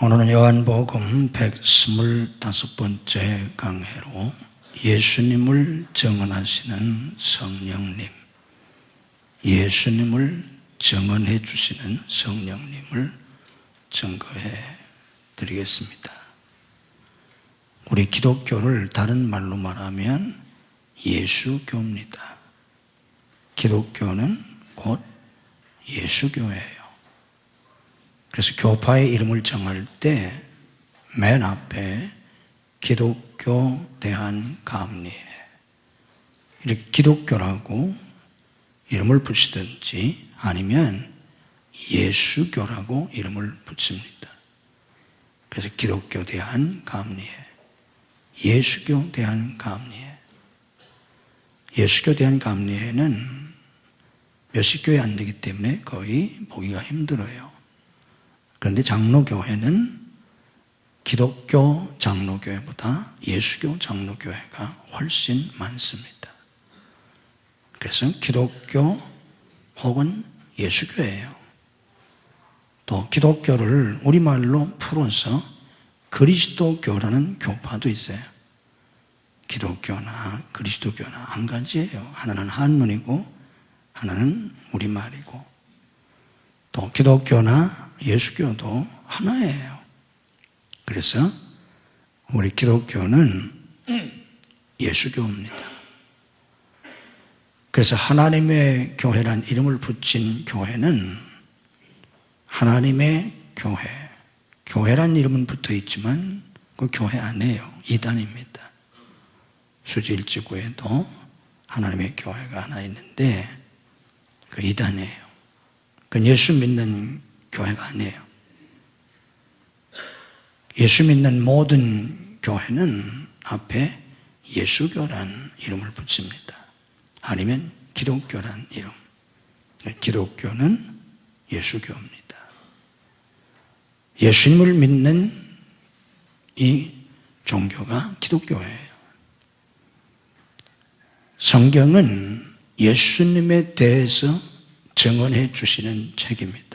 오늘은 요한복음 125번째 강해로 예수님을 증언하시는 성령님, 예수님을 증언해 주시는 성령님을 증거해 드리겠습니다. 우리 기독교를 다른 말로 말하면 예수교입니다. 기독교는 곧 예수교예요. 그래서 교파의 이름을 정할 때 맨 앞에 기독교 대한감리회, 이렇게 기독교라고 이름을 붙이든지 아니면 예수교라고 이름을 붙입니다. 그래서 기독교 대한감리회, 예수교 대한감리회. 예수교 대한감리회는 몇십 교회 안 되기 때문에 거의 보기가 힘들어요. 그런데 장로교회는 기독교 장로교회보다 예수교 장로교회가 훨씬 많습니다. 그래서 기독교 혹은 예수교회예요. 또 기독교를 우리말로 풀어서 그리스도교라는 교파도 있어요. 기독교나 그리스도교나 한 가지예요. 하나는 한문이고 하나는 우리말이고, 또 기독교나 예수교도 하나예요. 그래서 우리 기독교는 예수교입니다. 그래서 하나님의 교회란 이름을 붙인 교회는 하나님의 교회, 교회란 이름은 붙어 있지만 그 교회 아니에요. 이단입니다. 수지일지구에도 하나님의 교회가 하나 있는데 그 이단이에요. 그건 예수 믿는 교회가 아니에요. 예수 믿는 모든 교회는 앞에 예수교란 이름을 붙입니다. 아니면 기독교란 이름. 기독교는 예수교입니다. 예수님을 믿는 이 종교가 기독교예요. 성경은 예수님에 대해서 증언해 주시는 책입니다.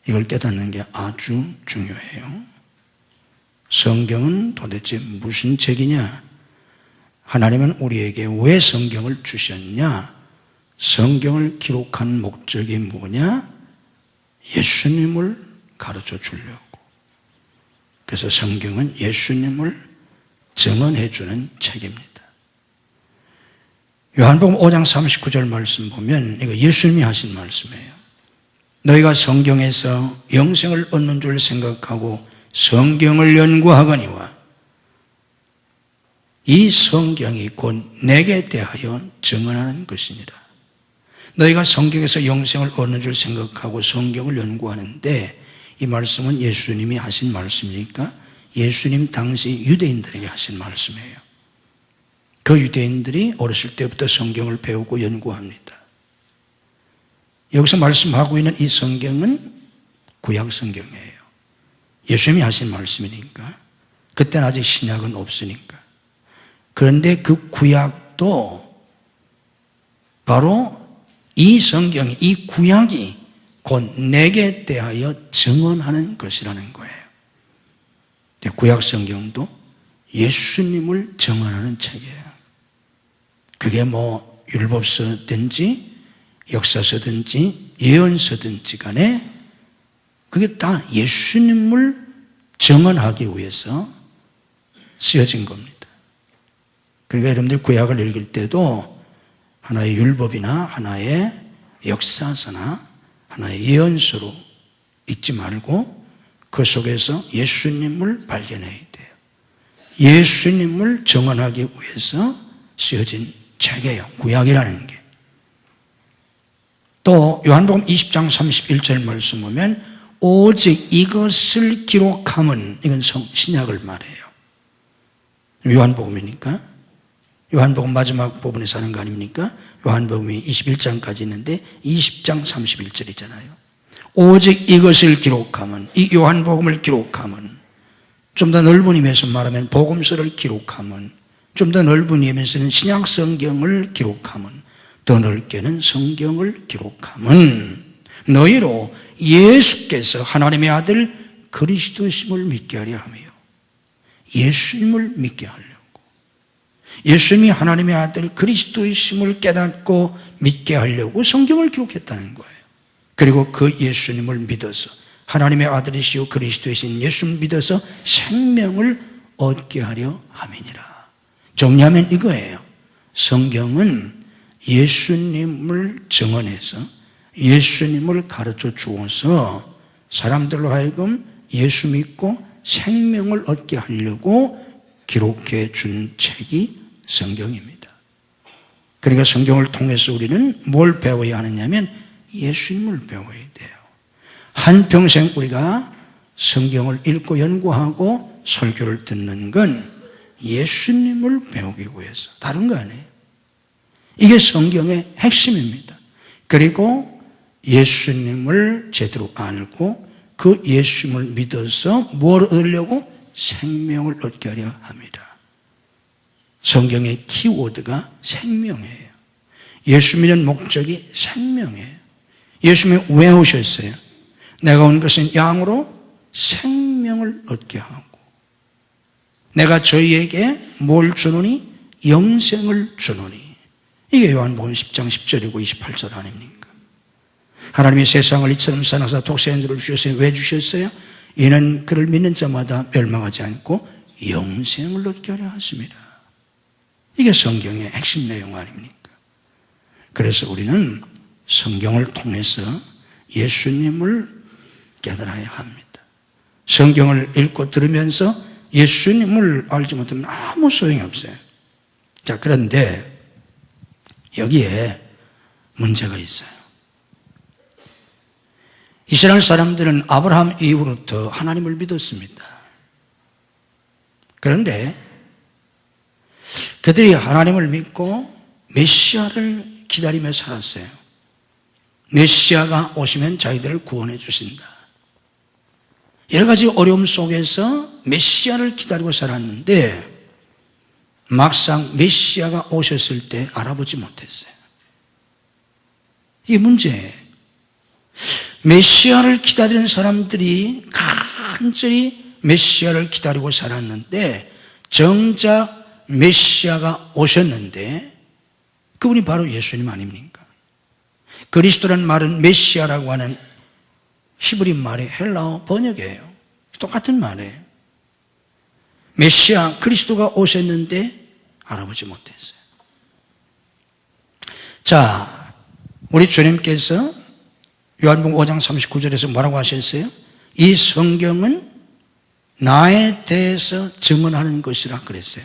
이걸 깨닫는 게 아주 중요해요. 성경은 도대체 무슨 책이냐? 하나님은 우리에게 왜 성경을 주셨냐? 성경을 기록한 목적이 뭐냐? 예수님을 가르쳐 주려고. 그래서 성경은 예수님을 증언해 주는 책입니다. 요한복음 5장 39절 말씀 보면 이거 예수님이 하신 말씀이에요. 너희가 성경에서 영생을 얻는 줄 생각하고 성경을 연구하거니와 이 성경이 곧 내게 대하여 증언하는 것이니라. 너희가 성경에서 영생을 얻는 줄 생각하고 성경을 연구하는데, 이 말씀은 예수님이 하신 말씀이니까 예수님 당시 유대인들에게 하신 말씀이에요. 그 유대인들이 어렸을 때부터 성경을 배우고 연구합니다. 여기서 말씀하고 있는 이 성경은 구약 성경이에요. 예수님이 하신 말씀이니까. 그때는 아직 신약은 없으니까. 그런데 그 구약도 바로 이 성경이, 이 구약이 곧 내게 대하여 증언하는 것이라는 거예요. 구약 성경도 예수님을 증언하는 책이에요. 그게 뭐 율법서든지 역사서든지 예언서든지 간에 그게 다 예수님을 증언하기 위해서 쓰여진 겁니다. 그러니까 여러분들 구약을 읽을 때도 하나의 율법이나 하나의 역사서나 하나의 예언서로 읽지 말고 그 속에서 예수님을 발견해야 돼요. 예수님을 증언하기 위해서 쓰여진 책이에요. 구약이라는 게. 또 요한복음 20장 31절 말씀 보면 오직 이것을 기록함은, 이건 신약을 말해요. 요한복음이니까. 요한복음 마지막 부분에서 하는 거 아닙니까? 요한복음이 21장까지 있는데 20장 31절이잖아요. 오직 이것을 기록함은, 이 요한복음을 기록함은, 좀 더 넓은 의미에서 말하면 복음서를 기록함은, 좀 더 넓은 의미에서는 신약 성경을 기록함은, 더 넓게는 성경을 기록함은 너희로 예수께서 하나님의 아들 그리스도이심을 믿게 하려 하며 예수님을 믿게 하려고, 예수님이 하나님의 아들 그리스도이심을 깨닫고 믿게 하려고 성경을 기록했다는 거예요. 그리고 그 예수님을 믿어서 하나님의 아들이시오 그리스도이신 예수를 믿어서 생명을 얻게 하려 함이니라. 정리하면 이거예요. 성경은 예수님을 증언해서 예수님을 가르쳐 주어서 사람들로 하여금 예수 믿고 생명을 얻게 하려고 기록해 준 책이 성경입니다. 그러니까 성경을 통해서 우리는 뭘 배워야 하느냐면 예수님을 배워야 돼요. 한평생 우리가 성경을 읽고 연구하고 설교를 듣는 건 예수님을 배우기 위해서, 다른 거 아니에요. 이게 성경의 핵심입니다. 그리고 예수님을 제대로 알고 그 예수님을 믿어서 뭘 얻으려고? 생명을 얻게 하려 합니다. 성경의 키워드가 생명이에요. 예수 믿는 목적이 생명이에요. 예수님이 왜 오셨어요? 내가 온 것은 양으로 생명을 얻게 하고, 내가 저희에게 뭘 주노니? 영생을 주노니. 이게 요한복음 10장 10절이고 28절 아닙니까? 하나님이 세상을 이처럼 사랑하사 독생자를 주셨어요. 왜 주셨어요? 이는 그를 믿는 자마다 멸망하지 않고 영생을 얻게 하려 하십니다. 이게 성경의 핵심 내용 아닙니까? 그래서 우리는 성경을 통해서 예수님을 깨달아야 합니다. 성경을 읽고 들으면서 예수님을 알지 못하면 아무 소용이 없어요. 자, 그런데 여기에 문제가 있어요. 이스라엘 사람들은 아브라함 이후부터 하나님을 믿었습니다. 그런데 그들이 하나님을 믿고 메시아를 기다리며 살았어요. 메시아가 오시면 자기들을 구원해 주신다. 여러 가지 어려움 속에서 메시아를 기다리고 살았는데 막상 메시아가 오셨을 때 알아보지 못했어요. 이게 문제예요. 메시아를 기다리는 사람들이 간절히 메시아를 기다리고 살았는데 정작 메시아가 오셨는데 그분이 바로 예수님 아닙니까? 그리스도라는 말은 메시아라고 하는 히브리 말의 헬라어 번역이에요. 똑같은 말이에요. 메시아 그리스도가 오셨는데 알아보지 못했어요. 자, 우리 주님께서 요한복음 5장 39절에서 뭐라고 하셨어요? 이 성경은 나에 대해서 증언하는 것이라 그랬어요.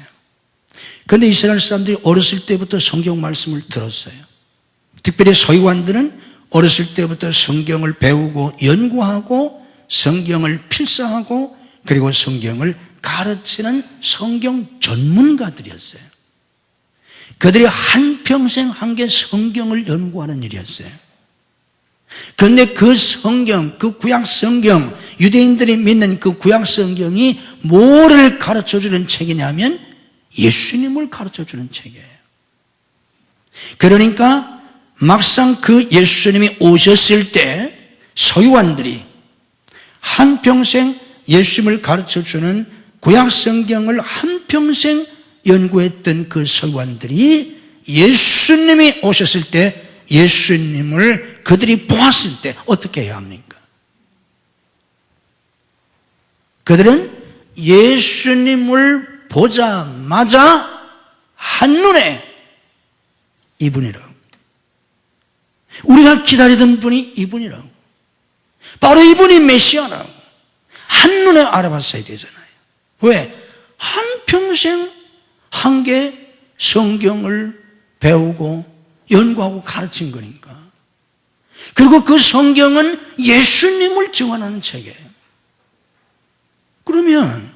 그런데 이스라엘 사람들이 어렸을 때부터 성경 말씀을 들었어요. 특별히 서기관들은 어렸을 때부터 성경을 배우고 연구하고 성경을 필사하고 그리고 성경을 가르치는 성경 전문가들이었어요. 그들이 한평생 한 게 성경을 연구하는 일이었어요. 그런데 그 성경, 그 구약 성경, 유대인들이 믿는 그 구약 성경이 뭐를 가르쳐주는 책이냐면 예수님을 가르쳐주는 책이에요. 그러니까 막상 그 예수님이 오셨을 때 서기관들이 한평생 예수님을 가르쳐주는 구약 성경을 한평생 연구했던 그 서기관들이 예수님이 오셨을 때 예수님을 그들이 보았을 때 어떻게 해야 합니까? 그들은 예수님을 보자마자 한눈에 이분이라고, 우리가 기다리던 분이 이분이라고, 바로 이분이 메시아라고 한눈에 알아봤어야 되잖아요. 왜? 한평생 한 게 성경을 배우고 연구하고 가르친 거니까. 그리고 그 성경은 예수님을 증언하는 책이에요. 그러면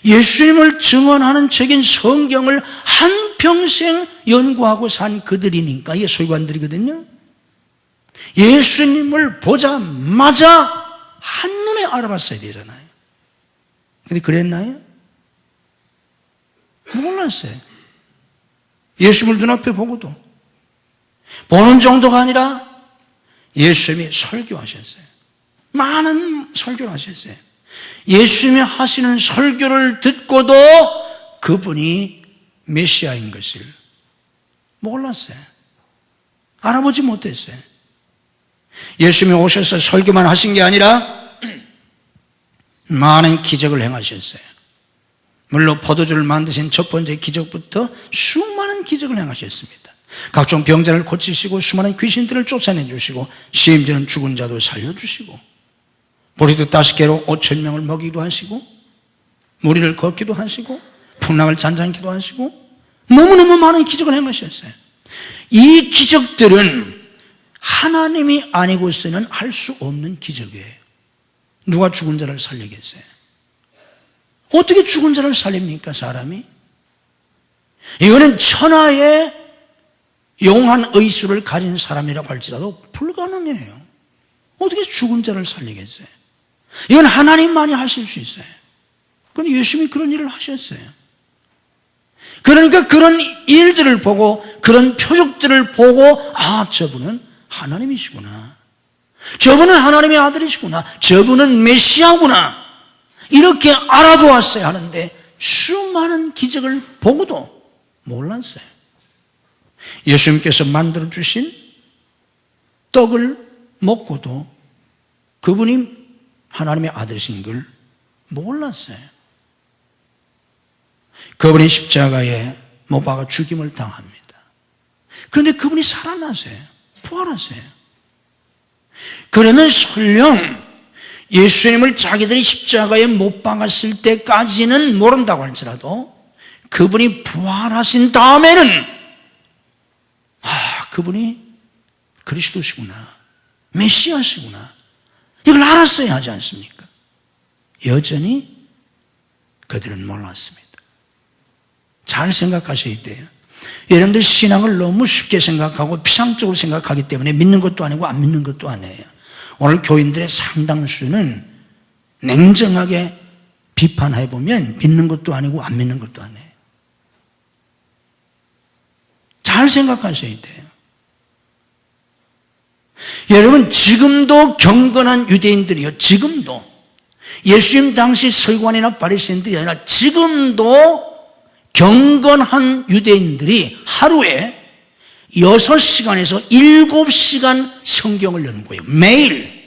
예수님을 증언하는 책인 성경을 한평생 연구하고 산 그들이니까 이게 서기관들이거든요. 예수님을 보자마자 한눈에 알아봤어야 되잖아요. 근데 그랬나요? 몰랐어요. 예수님을 눈앞에 보고도 보는 정도가 아니라 예수님이 설교하셨어요. 많은 설교를 하셨어요. 예수님이 하시는 설교를 듣고도 그분이 메시아인 것을 몰랐어요. 알아보지 못했어요. 예수님이 오셔서 설교만 하신 게 아니라 많은 기적을 행하셨어요. 물론 포도주를 만드신 첫 번째 기적부터 수많은 기적을 행하셨습니다. 각종 병자를 고치시고 수많은 귀신들을 쫓아내 주시고 심지어는 죽은 자도 살려주시고 보리도 5개로 5,000명을 먹이기도 하시고 무리를 걷기도 하시고 풍랑을 잔잔케도 하시고 너무너무 많은 기적을 행하셨어요. 이 기적들은 하나님이 아니고서는 할 수 없는 기적이에요. 누가 죽은 자를 살리겠어요? 어떻게 죽은 자를 살립니까, 사람이? 이거는 천하의 용한 의술을 가진 사람이라고 할지라도 불가능해요. 어떻게 죽은 자를 살리겠어요? 이건 하나님만이 하실 수 있어요. 그런데 예수님이 그런 일을 하셨어요. 그러니까 그런 일들을 보고 그런 표적들을 보고 저분은 하나님이시구나. 저분은 하나님의 아들이시구나. 저분은 메시아구나. 이렇게 알아보았어야 하는데 수많은 기적을 보고도 몰랐어요. 예수님께서 만들어주신 떡을 먹고도 그분이 하나님의 아들이신 걸 몰랐어요. 그분이 십자가에 못 박아 죽임을 당합니다. 그런데 그분이 살아나세요. 부활하세요. 그러면 설령 예수님을 자기들이 십자가에 못 박았을 때까지는 모른다고 할지라도 그분이 부활하신 다음에는 그분이 그리스도시구나, 메시아시구나, 이걸 알았어야 하지 않습니까? 여전히 그들은 몰랐습니다. 잘 생각하셔야 돼요. 여러분들 신앙을 너무 쉽게 생각하고 피상적으로 생각하기 때문에 믿는 것도 아니고 안 믿는 것도 아니에요. 오늘 교인들의 상당수는 냉정하게 비판해보면 믿는 것도 아니고 안 믿는 것도 아니에요. 잘 생각하셔야 돼요. 여러분, 지금도 경건한 유대인들이요, 지금도 예수님 당시 서기관이나 바리새인들이 아니라 지금도 경건한 유대인들이 하루에 6시간에서 7시간 성경을 연구해요. 매일.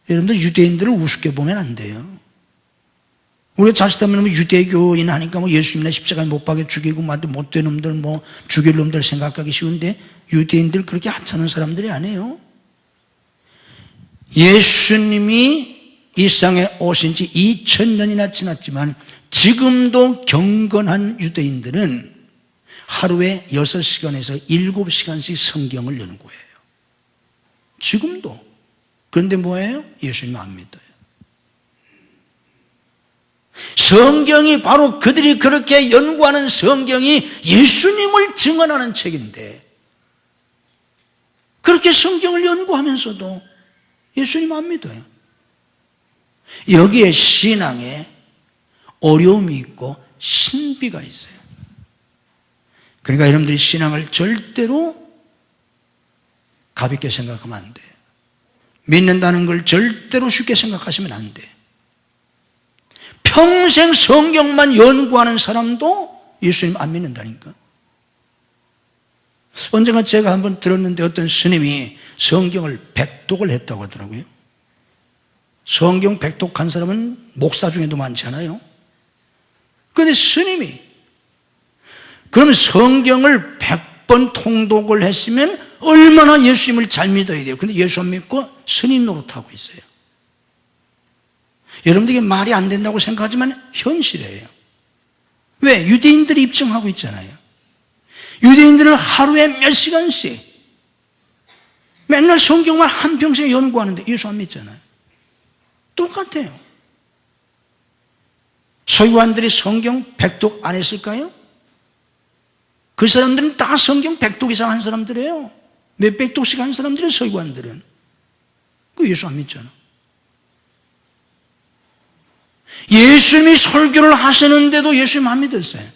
여러분들 유대인들을 우습게 보면 안 돼요. 우리가 자칫하면 유대교인 하니까 예수님이나 십자가에 못 박여 죽이고 못된 놈들 죽일 놈들 생각하기 쉬운데 유대인들 그렇게 하찮은 사람들이 아니에요. 예수님이 이 세상에 오신 지 2000년이나 지났지만 지금도 경건한 유대인들은 하루에 6시간에서 7시간씩 성경을 연구해요. 지금도. 그런데 뭐예요? 예수님 안 믿어요. 성경이 바로 그들이 그렇게 연구하는 성경이 예수님을 증언하는 책인데 그렇게 성경을 연구하면서도 예수님 안 믿어요. 여기에 신앙에 어려움이 있고 신비가 있어요. 그러니까 여러분들이 신앙을 절대로 가볍게 생각하면 안 돼요. 믿는다는 걸 절대로 쉽게 생각하시면 안 돼요. 평생 성경만 연구하는 사람도 예수님 안 믿는다니까. 언젠가 제가 한번 들었는데 어떤 스님이 성경을 백독을 했다고 하더라고요. 성경 백독한 사람은 목사 중에도 많지 않아요? 그런데 스님이 그러면 성경을 100번 통독을 했으면 얼마나 예수님을 잘 믿어야 돼요. 그런데 예수 안 믿고 스님 노릇하고 있어요. 여러분들에게 말이 안 된다고 생각하지만 현실이에요. 왜? 유대인들이 입증하고 있잖아요. 유대인들은 하루에 몇 시간씩 맨날 성경만 한평생 연구하는데 예수 안 믿잖아요. 똑같아요. 서기관들이 성경 백독 안 했을까요? 그 사람들은 다 성경 백독 이상 한 사람들이에요. 몇백 독씩 한 사람들이에요, 서기관들은. 그 예수 안 믿잖아. 예수님이 설교를 하시는데도 예수님 안 믿었어요.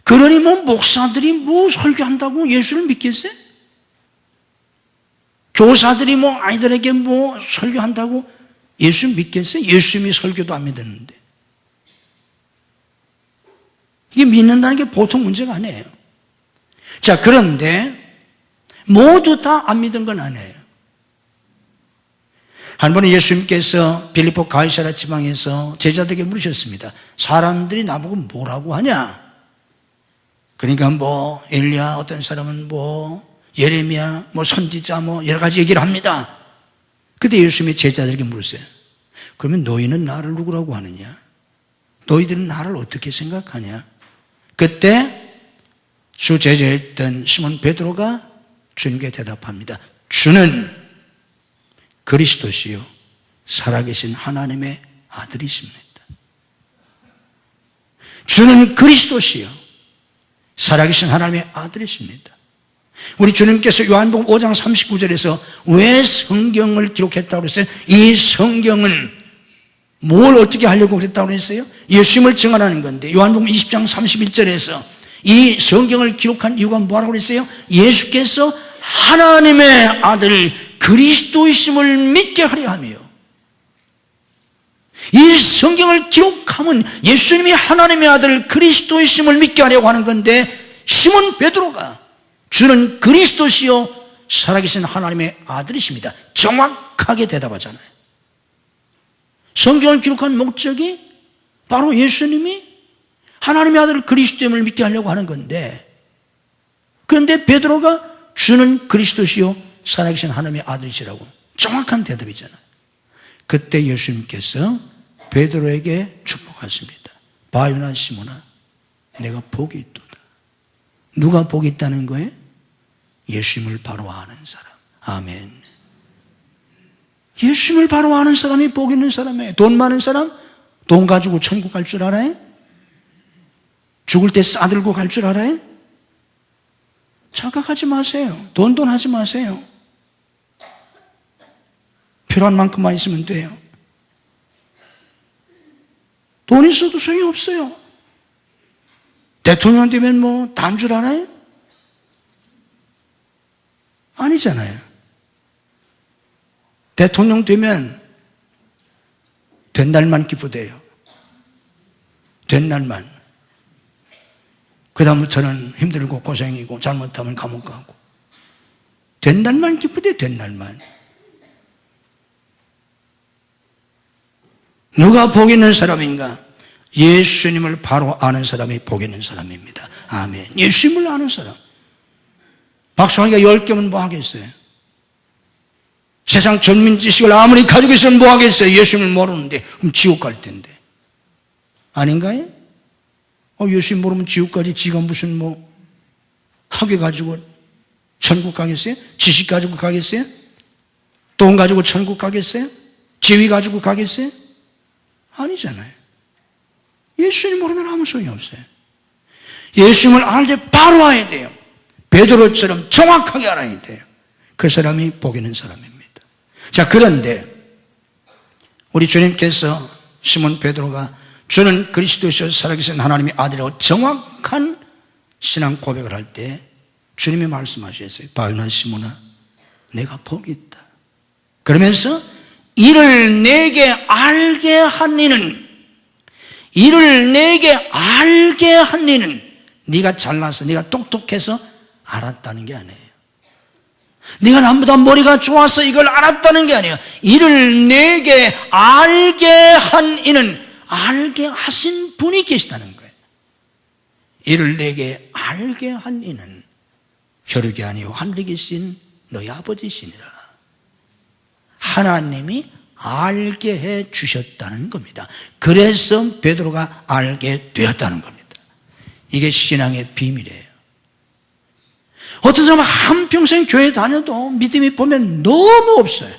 그러니 목사들이 설교한다고 예수를 믿겠어요? 교사들이 아이들에게 설교한다고 예수 믿겠어요? 예수님이 설교도 안 믿었는데. 이게 믿는다는 게 보통 문제가 아니에요. 자, 그런데 모두 다 안 믿은 건 아니에요. 한 번은 예수님께서 빌립보 가이사랴 지방에서 제자들에게 물으셨습니다. 사람들이 나보고 뭐라고 하냐? 그러니까 엘리야, 어떤 사람은 예레미야, 선지자 여러 가지 얘기를 합니다. 그때 예수님이 제자들에게 물으세요. 그러면 너희는 나를 누구라고 하느냐? 너희들은 나를 어떻게 생각하냐? 그때 주 제자였던 시몬 베드로가 주님께 대답합니다. 주는 그리스도시요 살아계신 하나님의 아들이십니다. 주는 그리스도시요 살아계신 하나님의 아들이십니다. 우리 주님께서 요한복음 5장 39절에서 왜 성경을 기록했다고 그랬어요? 이 성경은 뭘 어떻게 하려고 그랬다고 그랬어요? 예수님을 증언하는 건데 요한복음 20장 31절에서 이 성경을 기록한 이유가 뭐라고 그랬어요? 예수께서 하나님의 아들 그리스도이심을 믿게 하려 하며, 이 성경을 기록하면 예수님이 하나님의 아들 그리스도이심을 믿게 하려고 하는 건데, 시몬 베드로가 주는 그리스도시요 살아계신 하나님의 아들이십니다, 정확하게 대답하잖아요. 성경을 기록한 목적이 바로 예수님이 하나님의 아들 그리스도임을 믿게 하려고 하는 건데, 그런데 베드로가 주는 그리스도시요 살아계신 하나님의 아들이시라고 정확한 대답이잖아요. 그때 예수님께서 베드로에게 축복하십니다. 바요나 시몬아, 내가 복이 있도다. 누가 복이 있다는 거예요? 예수님을 바로 아는 사람. 아멘. 예수님을 바로 아는 사람이 복 있는 사람이에요. 돈 많은 사람, 돈 가지고 천국 갈 줄 알아요? 죽을 때 싸들고 갈 줄 알아요? 착각하지 마세요. 돈 하지 마세요. 필요한 만큼만 있으면 돼요. 돈 있어도 소용이 없어요. 대통령 되면 단 줄 알아요? 아니잖아요. 대통령 되면 된 날만 기쁘대요. 된 날만. 그 다음부터는 힘들고 고생이고 잘못하면 감옥 가고. 된 날만 기쁘대, 된 날만. 누가 복 있는 사람인가? 예수님을 바로 아는 사람이 복 있는 사람입니다. 아멘. 예수님을 아는 사람. 박수하기가 10개면 뭐 하겠어요? 세상 전민 지식을 아무리 가지고 있으면 뭐 하겠어요? 예수님을 모르는데. 그럼 지옥 갈 텐데. 아닌가요? 예수님 모르면 지옥 가지. 지가 무슨 학위 가지고 천국 가겠어요? 지식 가지고 가겠어요? 돈 가지고 천국 가겠어요? 지위 가지고 가겠어요? 아니잖아요. 예수님 모르면 아무 소용이 없어요. 예수님을 알 때 바로 알아야 돼요. 베드로처럼 정확하게 알아야 돼요. 그 사람이 복 있는 사람입니다. 자, 그런데 우리 주님께서 시몬 베드로가 주는 그리스도시요 살아계신 하나님의 아들이라고 정확한 신앙 고백을 할 때 주님이 말씀하셨어요. 바요나 시몬아, 내가 복이 있다. 그러면서 이를 내게 알게 한 이는, 이를 내게 알게 한 이는 네가 잘나서 네가 똑똑해서 알았다는 게 아니에요. 네가 나보다 머리가 좋아서 이걸 알았다는 게 아니에요. 이를 내게 알게 한 이는 알게 하신 분이 계시다는 거예요. 이를 내게 알게 한 이는 혈육이 아니요 하늘에 계신 너희 아버지시니라. 하나님이 알게 해 주셨다는 겁니다. 그래서 베드로가 알게 되었다는 겁니다. 이게 신앙의 비밀이에요. 어떤 사람은 한평생 교회 다녀도 믿음이 보면 너무 없어요.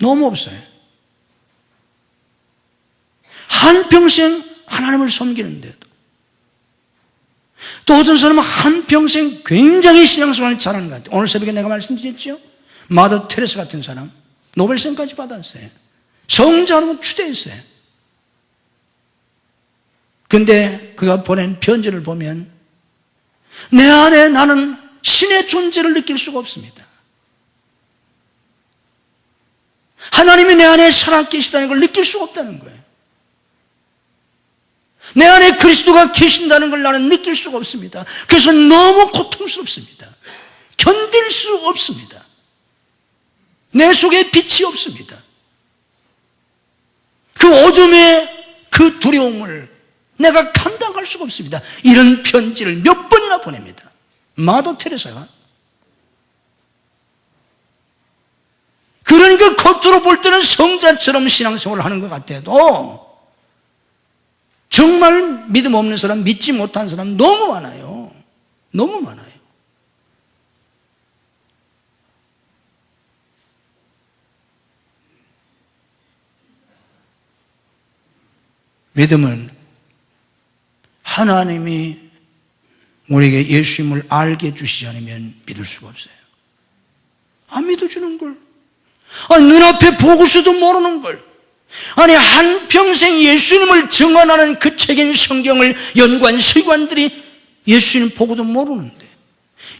너무 없어요. 한평생 하나님을 섬기는데도. 또 어떤 사람은 한평생 굉장히 신앙생활을 잘하는 것 같아요. 오늘 새벽에 내가 말씀드렸죠? 마더 테레사 같은 사람 노벨상까지 받았어요. 성자로 추대했어요. 근데 그가 보낸 편지를 보면 내 안에 나는 신의 존재를 느낄 수가 없습니다. 하나님이 내 안에 살아계시다는 걸 느낄 수가 없다는 거예요. 내 안에 그리스도가 계신다는 걸 나는 느낄 수가 없습니다. 그래서 너무 고통스럽습니다. 견딜 수 없습니다. 내 속에 빛이 없습니다. 그 어둠의 그 두려움을 내가 감당할 수가 없습니다. 이런 편지를 몇 번이나 보냅니다. 마더 테레사가. 그러니까 겉으로 볼 때는 성자처럼 신앙생활을 하는 것 같아도 정말 믿음 없는 사람, 믿지 못한 사람 너무 많아요. 너무 많아요. 믿음은 하나님이 우리에게 예수님을 알게 해주시지 않으면 믿을 수가 없어요. 안 믿어주는 걸. 눈앞에 보고서도 모르는 걸. 아니, 한평생 예수님을 증언하는 그 책인 성경을 연구한 서기관들이 예수님 보고도 모르는데,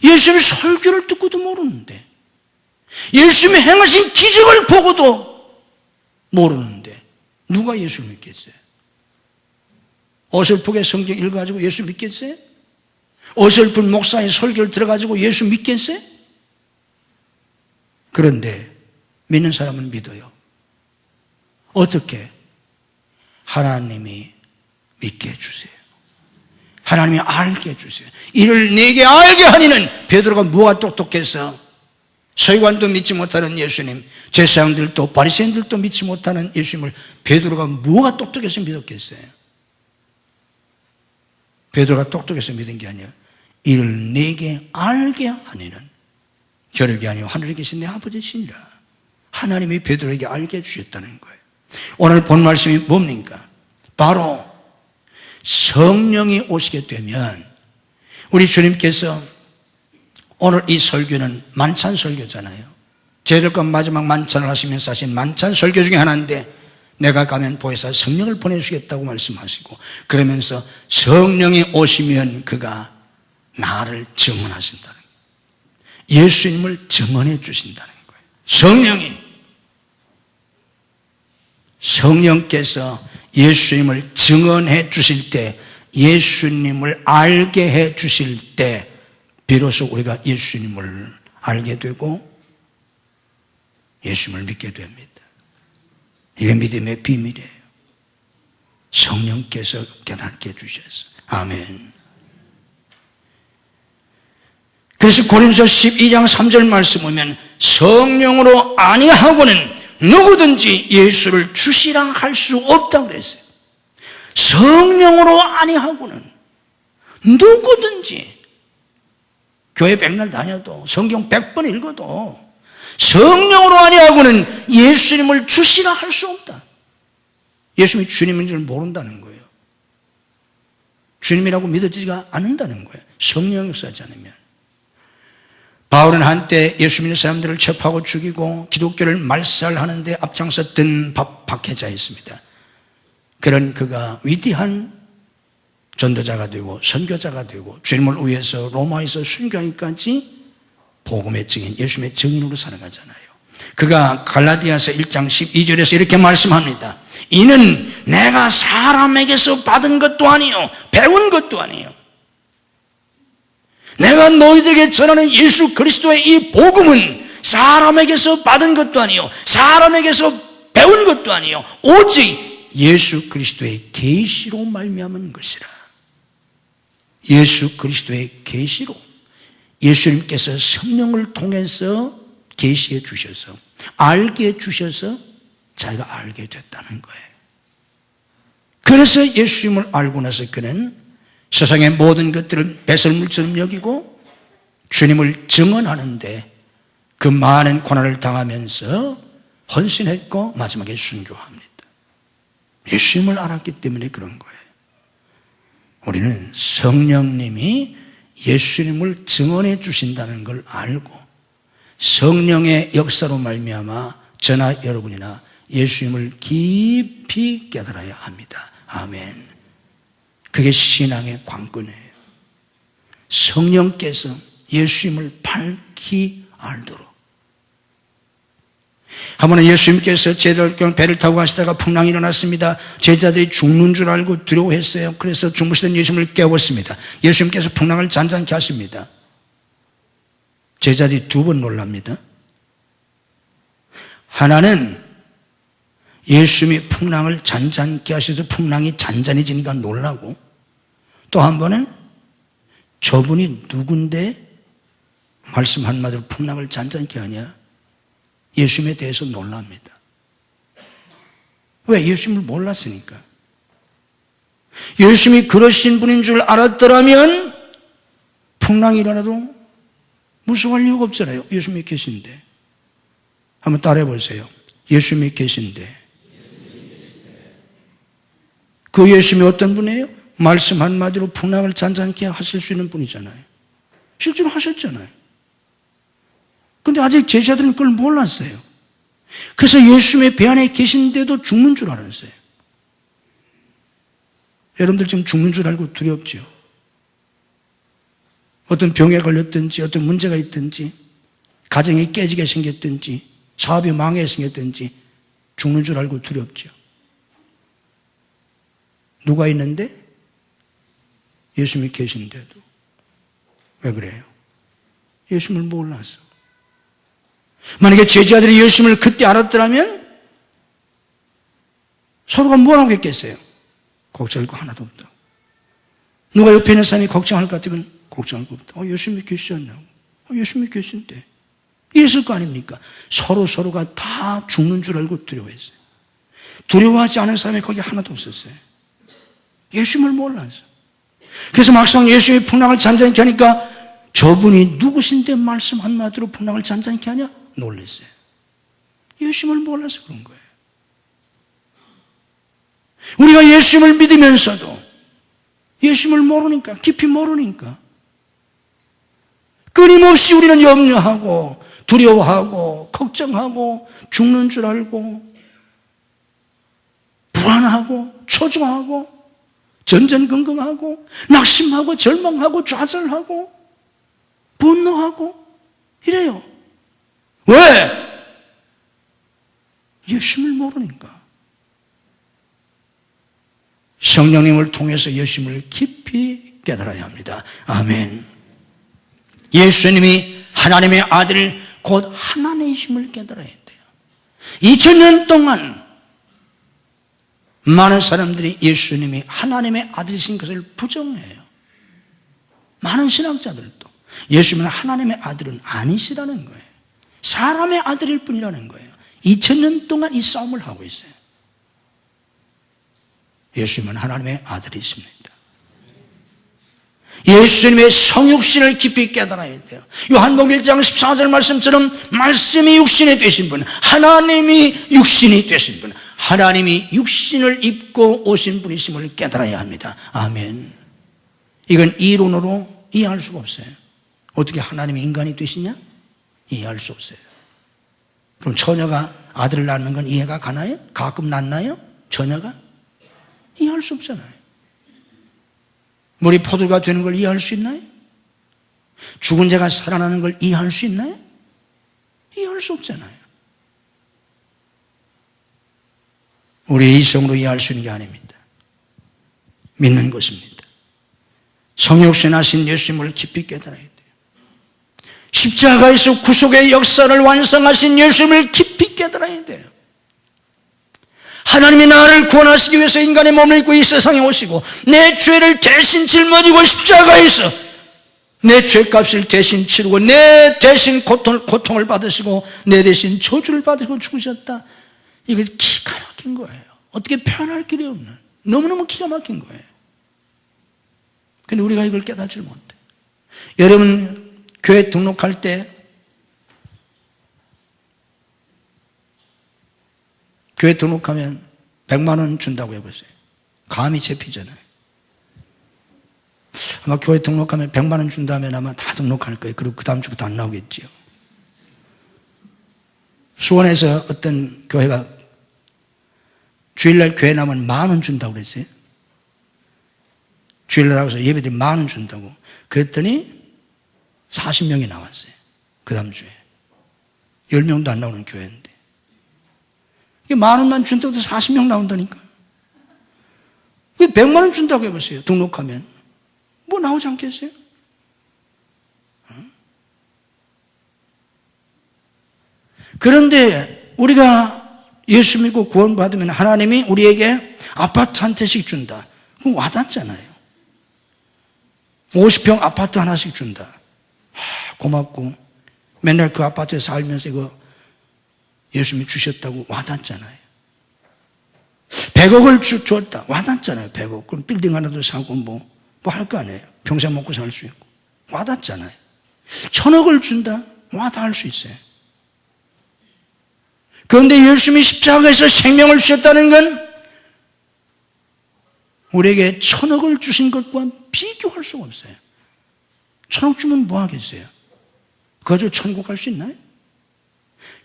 예수님 설교를 듣고도 모르는데, 예수님이 행하신 기적을 보고도 모르는데 누가 예수를 믿겠어요? 어설프게 성경 읽어가지고 예수 믿겠어요? 어설픈 목사의 설교를 들어가지고 예수 믿겠어요? 그런데 믿는 사람은 믿어요. 어떻게? 하나님이 믿게 해주세요. 하나님이 알게 해주세요. 이를 내게 알게 하니는, 베드로가 뭐가 똑똑해서 서기관도 믿지 못하는 예수님, 제사장들도 바리새인들도 믿지 못하는 예수님을 베드로가 뭐가 똑똑해서 믿었겠어요? 베드로가 똑똑해서 믿은 게 아니에요. 이를 내게 알게 하니는 혈육이 아니요 하늘에 계신 내 아버지시니라. 하나님이 베드로에게 알게 해주셨다는 거예요. 오늘 본 말씀이 뭡니까? 바로 성령이 오시게 되면, 우리 주님께서 오늘 이 설교는 만찬 설교잖아요. 제들과 마지막 만찬을 하시면서 하신 만찬 설교 중에 하나인데, 내가 가면 보혜사 성령을 보내주겠다고 말씀하시고, 그러면서 성령이 오시면 그가 나를 증언하신다는 거예요. 예수님을 증언해 주신다는 거예요. 성령께서 예수님을 증언해 주실 때, 예수님을 알게 해 주실 때 비로소 우리가 예수님을 알게 되고 예수님을 믿게 됩니다. 이게 믿음의 비밀이에요. 성령께서 깨닫게 해주셔서. 아멘. 그래서 고린도서 12장 3절 말씀 보면, 성령으로 아니하고는 누구든지 예수를 주시라 할 수 없다고 그랬어요. 성령으로 아니하고는 누구든지, 교회 백날 다녀도 성경 100번 읽어도 성령으로 아니하고는 예수님을 주시라 할 수 없다. 예수님이 주님인 줄 모른다는 거예요. 주님이라고 믿어지지가 않는다는 거예요. 성령 역사하지 않으면. 바울은 한때 예수 믿는 사람들을 첩하고 죽이고 기독교를 말살하는데 앞장섰던 박해자였습니다. 그런 그가 위대한 전도자가 되고 선교자가 되고 주님을 위해서 로마에서 순교하기까지 복음의 증인, 예수님의 증인으로 살아가잖아요. 그가 갈라디아서 1장 12절에서 이렇게 말씀합니다. 이는 내가 사람에게서 받은 것도 아니요 배운 것도 아니요, 내가 너희들에게 전하는 예수 그리스도의 이 복음은 사람에게서 받은 것도 아니요 사람에게서 배운 것도 아니요 오직 예수 그리스도의 계시로 말미암은 것이라. 예수 그리스도의 계시로, 예수님께서 성령을 통해서 계시해 주셔서, 알게 해 주셔서 자기가 알게 됐다는 거예요. 그래서 예수님을 알고 나서 그는 세상의 모든 것들을 배설물처럼 여기고 주님을 증언하는데 그 많은 고난을 당하면서 헌신했고 마지막에 순교합니다. 예수님을 알았기 때문에 그런 거예요. 우리는 성령님이 예수님을 증언해 주신다는 걸 알고 성령의 역사로 말미암아 저나 여러분이나 예수님을 깊이 깨달아야 합니다. 아멘. 그게 신앙의 관건이에요. 성령께서 예수님을 밝히 알도록, 한 번은 예수님께서 제자들 배를 타고 가시다가 풍랑이 일어났습니다. 제자들이 죽는 줄 알고 두려워했어요. 그래서 주무시던 예수님을 깨웠습니다. 예수님께서 풍랑을 잔잔케 하십니다. 제자들이 두 번 놀랍니다. 하나는 예수님이 풍랑을 잔잔케 하셔서 풍랑이 잔잔해지니까 놀라고, 또 한 번은 저분이 누군데 말씀 한마디로 풍랑을 잔잔케 하냐? 예수님에 대해서 놀랍니다. 왜? 예수님을 몰랐으니까. 예수님이 그러신 분인 줄 알았더라면 풍랑이 일어나도 무서워할 이유가 없잖아요. 예수님이 계신데. 한번 따라해 보세요. 예수님이 계신데. 그 예수님이 어떤 분이에요? 말씀 한마디로 풍랑을 잔잔케 하실 수 있는 분이잖아요. 실제로 하셨잖아요. 근데 아직 제자들은 그걸 몰랐어요. 그래서 예수님의 배 안에 계신데도 죽는 줄 알았어요. 여러분들 지금 죽는 줄 알고 두렵죠? 어떤 병에 걸렸든지, 어떤 문제가 있든지, 가정이 깨지게 생겼든지, 사업이 망하게 생겼든지 죽는 줄 알고 두렵죠. 누가 있는데? 예수님이 계신데도. 왜 그래요? 예수님을 몰라서. 만약에 제자들이 예수님을 그때 알았더라면 서로가 뭐라고 했겠어요? 걱정할 거 하나도 없다. 누가 옆에 있는 사람이 걱정할 것 같으면 걱정할 거 없다. 예수님이 계시잖아요. 예수님이 계신데. 이랬을 거 아닙니까? 서로가 다 죽는 줄 알고 두려워했어요. 두려워하지 않은 사람이 거기 하나도 없었어요. 예수님을 몰라서. 그래서 막상 예수님이 풍랑을 잔잔케 하니까 저분이 누구신데 말씀 한마디로 풍랑을 잔잔케 하냐? 놀랐어요. 예수님을 몰라서 그런 거예요. 우리가 예수님을 믿으면서도 예수님을 모르니까, 깊이 모르니까 끊임없이 우리는 염려하고 두려워하고 걱정하고 죽는 줄 알고 불안하고 초조하고 전전긍긍하고 낙심하고 절망하고 좌절하고 분노하고 이래요. 왜? 예수님을 모르니까. 성령님을 통해서 예수님을 깊이 깨달아야 합니다. 아멘. 예수님이 하나님의 아들 곧 하나님이심을 깨달아야 돼요. 2000년 동안 많은 사람들이 예수님이 하나님의 아들이신 것을 부정해요. 많은 신학자들도 예수님은 하나님의 아들은 아니시라는 거예요. 사람의 아들일 뿐이라는 거예요. 2000년 동안 이 싸움을 하고 있어요. 예수님은 하나님의 아들이십니다. 예수님의 성육신을 깊이 깨달아야 돼요. 요한복음 1장 14절 말씀처럼 말씀이 육신이 되신 분, 하나님이 육신이 되신 분, 하나님이 육신을 입고 오신 분이심을 깨달아야 합니다. 아멘. 이건 이론으로 이해할 수가 없어요. 어떻게 하나님이 인간이 되시냐? 이해할 수 없어요. 그럼 처녀가 아들을 낳는 건 이해가 가나요? 가끔 낳나요? 처녀가? 이해할 수 없잖아요. 물이 포도가 되는 걸 이해할 수 있나요? 죽은 자가 살아나는 걸 이해할 수 있나요? 이해할 수 없잖아요. 우리의 이성으로 이해할 수 있는 게 아닙니다. 믿는 것입니다. 성육신 하신 예수님을 깊이 깨달아야 돼요. 십자가에서 구속의 역사를 완성하신 예수님을 깊이 깨달아야 돼요. 하나님이 나를 구원하시기 위해서 인간의 몸을 입고 이 세상에 오시고 내 죄를 대신 짊어지고 십자가에서 내 죄값을 대신 치르고 내 대신 고통을 받으시고 내 대신 저주를 받으시고 죽으셨다. 이걸 기가 막힌 거예요. 어떻게 표현할 길이 없는, 너무너무 기가 막힌 거예요. 근데 우리가 이걸 깨닫지 못해. 여러분 교회 등록할 때 교회 등록하면 100만 원 준다고 해보세요. 감이 잡히잖아요. 아마 교회 등록하면 100만 원 준다면 아마 다 등록할 거예요. 그리고 그 다음 주부터 안 나오겠지요. 수원에서 어떤 교회가 주일날 교회 나면 10,000원 준다고 그랬어요. 주일날 하고서 예배드리면 10,000원 준다고. 그랬더니 40명이 나왔어요. 그 다음 주에. 10명도 안 나오는 교회인데. 10,000원만 준다고 해도 40명 나온다니까. 100만 원 준다고 해보세요. 등록하면. 뭐 나오지 않겠어요? 그런데 우리가 예수 믿고 구원받으면 하나님이 우리에게 아파트 한 채씩 준다. 그럼 와닿잖아요. 50평 아파트 하나씩 준다. 고맙고 맨날 그 아파트에 살면서 이거 예수님이 주셨다고 와닿잖아요. 100억을 줬다. 와닿잖아요. 100억. 그럼 빌딩 하나도 사고 뭐 할 거 아니에요. 평생 먹고 살 수 있고. 와닿잖아요. 1,000억을 준다. 와닿을 수 있어요. 그런데 예수님이 십자가에서 생명을 주셨다는 건 우리에게 1,000억을 주신 것과 비교할 수가 없어요. 1,000억 주면 뭐 하겠어요? 그저 천국 갈 수 있나요?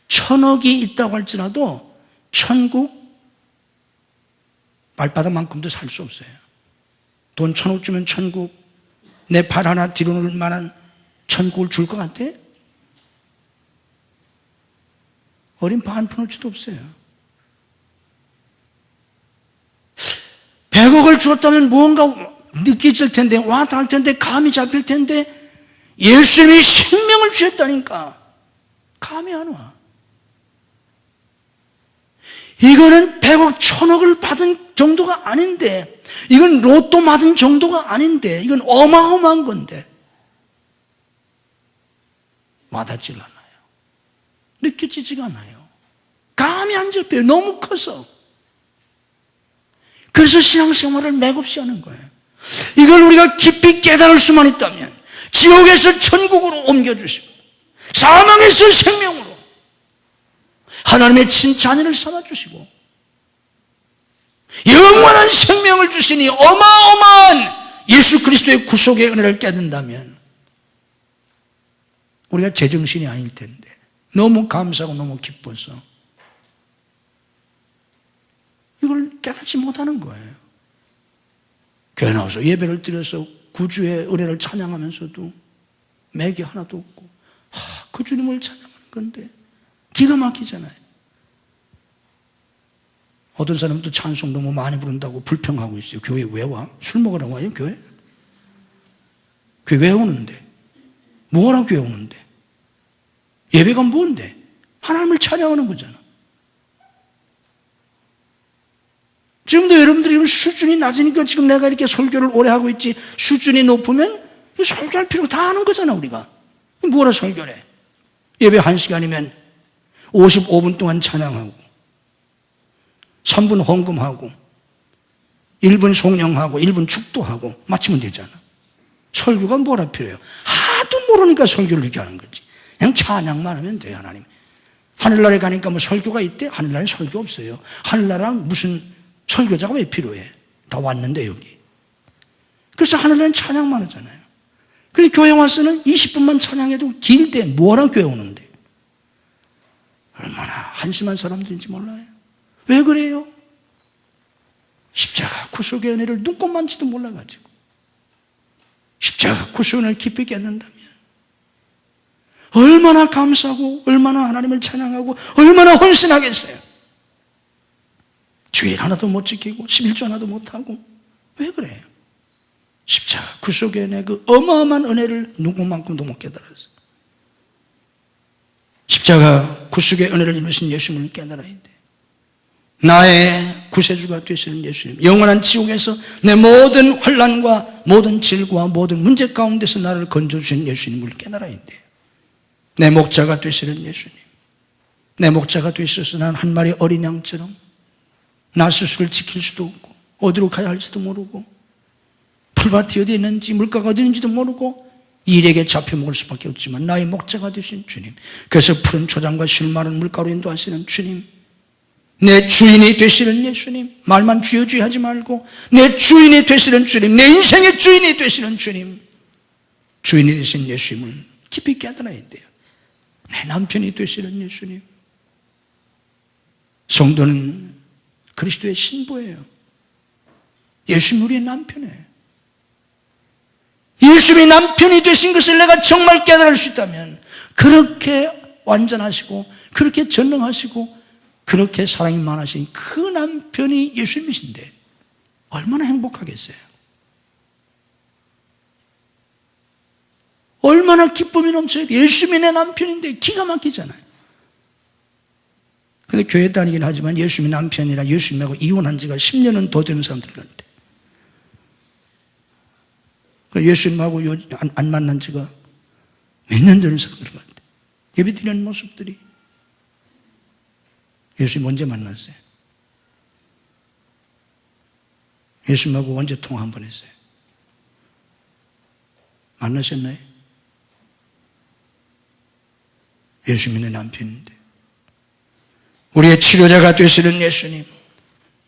1,000억이 있다고 할지라도 천국 발바닥만큼도 살 수 없어요. 돈 1,000억 주면 천국, 내 발 하나 뒤로 놓을 만한 천국을 줄 것 같아? 어린 반푼어치도 없어요. 100억을 주었다면 무언가 느껴질 텐데, 와닿을 텐데, 감이 잡힐 텐데, 예수님이 생명을 주셨다니까 감이 안 와. 이거는 100억, 1,000억을 받은 정도가 아닌데, 이건 로또 맞은 정도가 아닌데, 이건 어마어마한 건데 와닿질 않아요. 느껴지지가 않아요. 감이 안 잡혀요. 너무 커서. 그래서 신앙생활을 맥없이 하는 거예요. 이걸 우리가 깊이 깨달을 수만 있다면 지옥에서 천국으로 옮겨주시고 사망에서 생명으로 하나님의 친자녀를 삼아주시고 영원한 생명을 주시니 어마어마한 예수 그리스도의 구속의 은혜를 깨닫는다면 우리가 제정신이 아닐 텐데 너무 감사하고 너무 기뻐서 이걸 깨닫지 못하는 거예요. 교회 나와서 예배를 드려서 구주의 은혜를 찬양하면서도 맥이 하나도 없고 그 주님을 찬양하는 건데 기가 막히잖아요. 어떤 사람도 찬송 너무 많이 부른다고 불평하고 있어요. 교회 왜 와? 술 먹으러 와요 교회? 교회 왜 오는데? 뭐하라고 교회 오는데? 예배가 뭔데? 하나님을 찬양하는 거잖아. 지금도 여러분들이 수준이 낮으니까 지금 내가 이렇게 설교를 오래 하고 있지, 수준이 높으면 설교할 필요 다 하는 거잖아 우리가. 뭐라 설교를 해? 예배 1시간이면 55분 동안 찬양하고 3분 헌금하고 1분 송영하고 1분 축도하고 마치면 되잖아. 설교가 뭐라 필요해요? 하도 모르니까 설교를 이렇게 하는 거지. 그냥 찬양만 하면 돼요. 하나님 하늘나라에 가니까 뭐 설교가 있대? 하늘나라에 설교 없어요. 하늘나라 무슨 설교자가 왜 필요해? 다 왔는데 여기. 그래서 하늘나라는 찬양만 하잖아요. 그런데 교회 와서는 20분만 찬양해도 길대 뭐하러 교회 오는데? 얼마나 한심한 사람들인지 몰라요. 왜 그래요? 십자가 구속의 은혜를 눈꼽만지도 몰라가지고 십자가 구속의 은혜를 깊이 깨닫는다면 얼마나 감사하고 얼마나 하나님을 찬양하고 얼마나 헌신하겠어요. 주일 하나도 못 지키고 11조 하나도 못하고 왜 그래요? 십자가 구속의 은혜 그 어마어마한 은혜를 누구만큼도 못 깨달았어요. 십자가 구속의 은혜를 이루신 예수님을 깨달아야 돼. 나의 구세주가 되시는 예수님, 영원한 지옥에서 내 모든 환난과 모든 질과 모든 문제 가운데서 나를 건져주신 예수님을 깨달아야 돼. 내 목자가 되시는 예수님, 내 목자가 되셔서 난 한 마리 어린 양처럼 나 스스로를 지킬 수도 없고 어디로 가야 할지도 모르고 풀밭이 어디 있는지 물가가 어디 있는지도 모르고 일에게 잡혀 먹을 수밖에 없지만 나의 목자가 되신 주님, 그래서 푸른 초장과 실 많은 물가로 인도하시는 주님, 내 주인이 되시는 예수님, 말만 주여 주여 하지 말고 내 주인이 되시는 주님, 내 인생의 주인이 되시는 주님, 주인이 되신 예수님을 깊이 깨달아야 돼요. 내 남편이 되시는 예수님. 성도는 그리스도의 신부예요. 예수님 우리의 남편이에요. 예수님이 남편이 되신 것을 내가 정말 깨달을 수 있다면 그렇게 완전하시고 그렇게 전능하시고 그렇게 사랑이 많으신 그 남편이 예수님이신데 얼마나 행복하겠어요? 얼마나 기쁨이 넘쳐요. 예수님이 내 남편인데 기가 막히잖아요. 근데 교회 다니긴 하지만 예수님이 남편이라 예수님하고 이혼한 지가 10년은 더 되는 사람들이 있는데 예수님하고 안 만난 지가 몇 년 되는 사람들이 있는데 예배 드리는 모습들이 예수님 언제 만났어요? 예수님하고 언제 통화 한 번 했어요? 만나셨나요? 예수님이 내 남편인데 우리의 치료자가 되시는 예수님,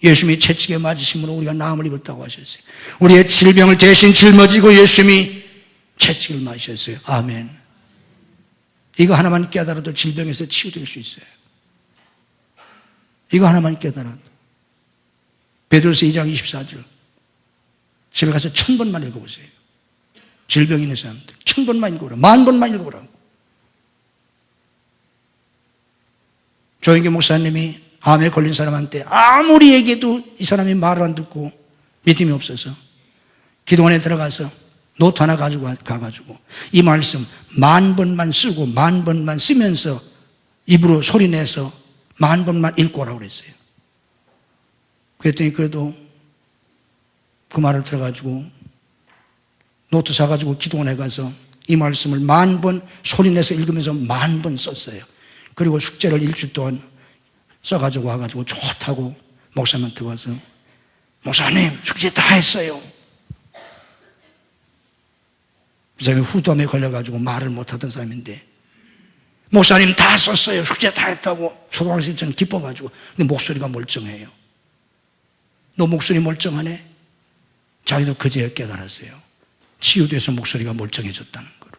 예수님이 채찍에 맞으심으로 우리가 나음을 입었다고 하셨어요. 우리의 질병을 대신 짊어지고 예수님이 채찍을 맞으셨어요. 아멘. 이거 하나만 깨달아도 질병에서 치유될 수 있어요. 이거 하나만 깨달아도. 베드로서 2장 24절 집에 가서 1000번만 읽어보세요. 질병 있는 사람들 1000번만 읽어보라. 10,000번만 읽어보라고. 조영기 목사님이 암에 걸린 사람한테 아무리 얘기해도 이 사람이 말을 안 듣고 믿음이 없어서 기도원에 들어가서 노트 하나 가지고 가가지고 이 말씀 10,000번만 쓰고 10,000번만 쓰면서 입으로 소리내서 10,000번만 읽고 오라고 그랬어요. 그랬더니 그래도 그 말을 들어가지고 노트 사가지고 기도원에 가서 이 말씀을 10,000번 소리내서 읽으면서 10,000번 썼어요. 그리고 숙제를 일주 동안 써가지고 와가지고 좋다고 목사님한테 와서 목사님 숙제 다 했어요. 그 사람이 후두암에 걸려가지고 말을 못하던 사람인데 목사님 다 썼어요. 숙제 다 했다고 초등학생처럼 기뻐가지고. 근데 목소리가 멀쩡해요. 너 목소리 멀쩡하네? 자기도 그제야 깨달았어요. 치유돼서 목소리가 멀쩡해졌다는 걸.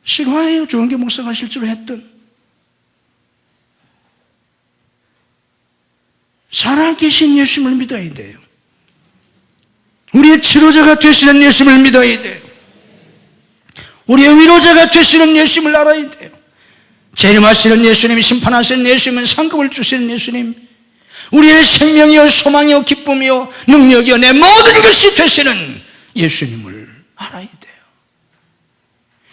실화예요. 조영기 목사가 실제로 했던. 살아계신 예수님을 믿어야 돼요. 우리의 치료자가 되시는 예수님을 믿어야 돼요. 우리의 위로자가 되시는 예수님을 알아야 돼요. 재림하시는 예수님, 심판하시는 예수님은 상급을 주시는 예수님, 우리의 생명이요 소망이요 기쁨이요 능력이요 내 모든 것이 되시는 예수님을 알아야 돼요.